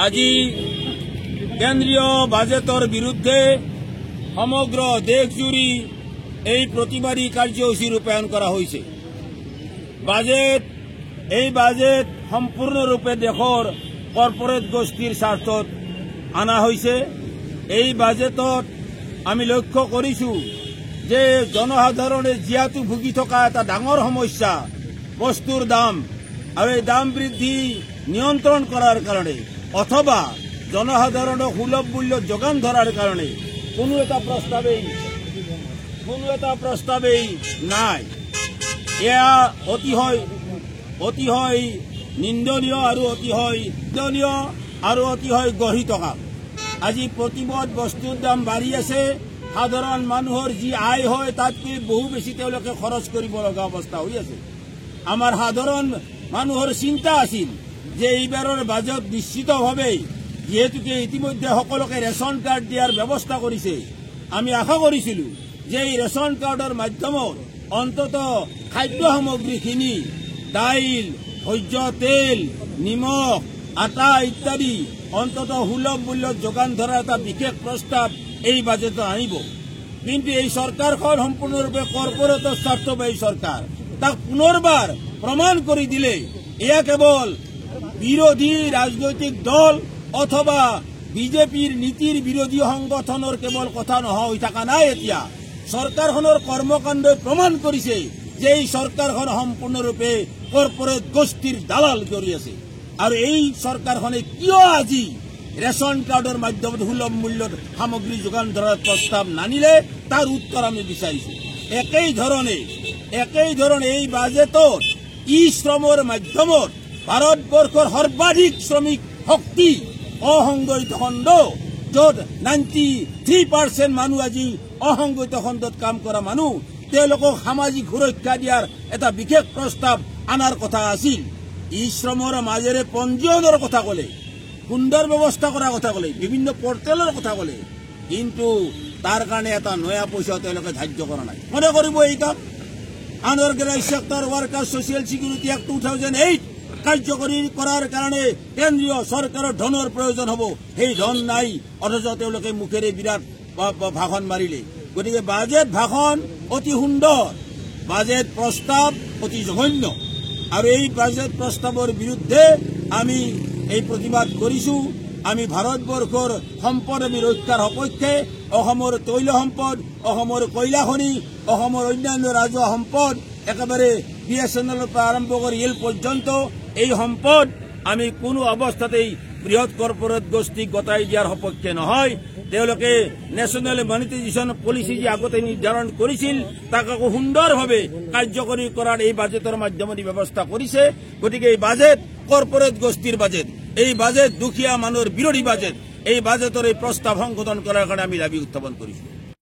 আজি কেন্দ্ৰীয় বাজেটৰ বিৰুদ্ধে সমগ্ৰ দেশজুড়ি এই প্ৰতিবাদী কাৰ্যসূচী ৰূপায়ণ কৰা হয়েছে। এই বাজেট সম্পূৰ্ণৰূপে দেশৰ কৰ্পোৰেট গোষ্ঠীৰ স্বাৰ্থত আনা হয়েছে। এই বাজেটত আমি লক্ষ্য কৰিছো যে জনসাধাৰণে জীয়াতু ভুগি থকা এটা ডাঙৰ সমস্যা বস্তুৰ দাম আৰু এই দাম বৃদ্ধি নিয়ন্ত্রণ করার কারণে অথবা জনসাধারণক সুলভ মূল্য যোগান ধরার কারণে কোনো এটা প্রস্তাবেই নাই। এয়া অতিশয় নিন্দনীয় আৰু অতিশয় গঢ়ি থকা। আজি প্ৰতিবদ বস্তুৰ দাম বাঢ়ি আছে। সাধাৰণ মানুহৰ যি আয় হয় তাতকৈ বহু বেছি তেওঁলোকে খৰচ কৰিব লগা অৱস্থা হৈ আছে। আমাৰ সাধাৰণ মানুহৰ চিন্তা আছিল যে এইবাৰৰ বাজেট নিশ্চিতভাৱে যিহেতুকে ইতিমধ্যে সকলোকে ৰেচন কাৰ্ড দিয়াৰ ব্যৱস্থা কৰিছে, আমি আশা কৰিছিলো যে এই ৰেচন কাৰ্ডৰ মাধ্যমত অন্তত খাদ্য সামগ্ৰীখিনি দাইল, ভোজ্য তেল, নিমখ, আটা ইত্যাদি অন্তত সুলভ মূল্যত যোগান ধৰা এটা বিশেষ প্ৰস্তাৱ এই বাজেটত আনিব। কিন্তু এই চৰকাৰখন সম্পূৰ্ণৰূপে কৰ্পোৰেটৰ স্বাৰ্থবাহী চৰকাৰ। তাক পুনৰবাৰ প্ৰমাণ কৰি দিলে এয়া কেৱল বিৰোধী ৰাজনৈতিক দল অথবা বিজেপিৰ নীতিৰ বিৰোধী সংগঠনৰ কেৱল কথা নহয় থকা নাই। এতিয়া চৰকাৰখনৰ কৰ্মকাণ্ডই প্ৰমাণ কৰিছে যে এই চৰকাৰখন সম্পূৰ্ণৰূপে কৰ্পোৰেট গোষ্ঠীৰ দালাল কৰি আছে। আৰু এই চৰকাৰখনে কিয় আজি ৰেচন কাৰ্ডৰ মাধ্যমত সুলভ মূল্যত সামগ্ৰী যোগান ধৰাৰ প্ৰস্তাৱ নানিলে তাৰ উত্তৰ আমি বিচাৰিছো। একেই ধৰণে এই বাজেটত ই শ্ৰমৰ মাধ্যমত ভাৰতবৰ্ষৰ সৰ্বাধিক শ্ৰমিক শক্তি অসংগঠিত খণ্ড, য'ত 93% মানুহ আজি অসংগঠিত খণ্ডত কাম কৰা মানুহ, তেওঁলোকক সামাজিক সুৰক্ষা দিয়াৰ এটা বিশেষ প্ৰস্তাৱ আনাৰ কথা আছিল। ই শ্ৰমৰ মাজেৰে পঞ্জীয়নৰ কথা ক'লে, সুন্দৰ ব্যৱস্থা কৰাৰ কথা ক'লে, বিভিন্ন পৰ্টেলৰ কথা ক'লে, কিন্তু তাৰ কাৰণে এটা নয়া পইচা তেওঁলোকে ধাৰ্য কৰা নাই। মনে কৰিব এই কাম unorganised sector worker social security act 2008 কাৰ্যকৰী কৰাৰ কাৰণে কেন্দ্ৰীয় চৰকাৰৰ ধনৰ প্ৰয়োজন হ'ব। সেই ধন নাই, অথচ তেওঁলোকে মুখেৰে বিৰাট ভাষণ মাৰিলে। গতিকে বাজেট ভাষণ অতি সুন্দৰ, বাজেট প্ৰস্তাৱ অতি জঘন্য। আৰু এই বাজেট প্ৰস্তাৱৰ বিৰুদ্ধে আমি এই প্ৰতিবাদ কৰিছো। আমি ভাৰতবৰ্ষৰ সম্পদ আমি ৰক্ষাৰ সপক্ষে অসমৰ তৈল সম্পদ, অসমৰ কয়লা খনি, অসমৰ অন্যান্য ৰাজহুৱা সম্পদ, একেবাৰে BSNL পৰা আৰম্ভ কৰি ৰেল পৰ্যন্ত এই সম্পদ আমি কোনো অৱস্থাতেই বৃহৎ কৰ্পোৰেট গোষ্ঠীক গতাই দিয়াৰ সপক্ষে নহয়। তেওঁলোকে নেশ্যনেল মনিটাইজেশ্যন পলিচি যি আগতে নিৰ্ধাৰণ কৰিছিল তাক আকৌ সুন্দৰভাৱে কাৰ্যকৰী কৰাৰ এই বাজেটৰ মাধ্যমেদি ব্যৱস্থা কৰিছে। গতিকে এই বাজেট কৰ্পোৰেট গোষ্ঠীৰ বাজেট, এই বাজেট দুখীয়া মানুহৰ বিৰোধী বাজেট। এই বাজেটৰ এই প্ৰস্তাৱ সংশোধন কৰাৰ কাৰণে আমি দাবী উত্থাপন কৰিছো।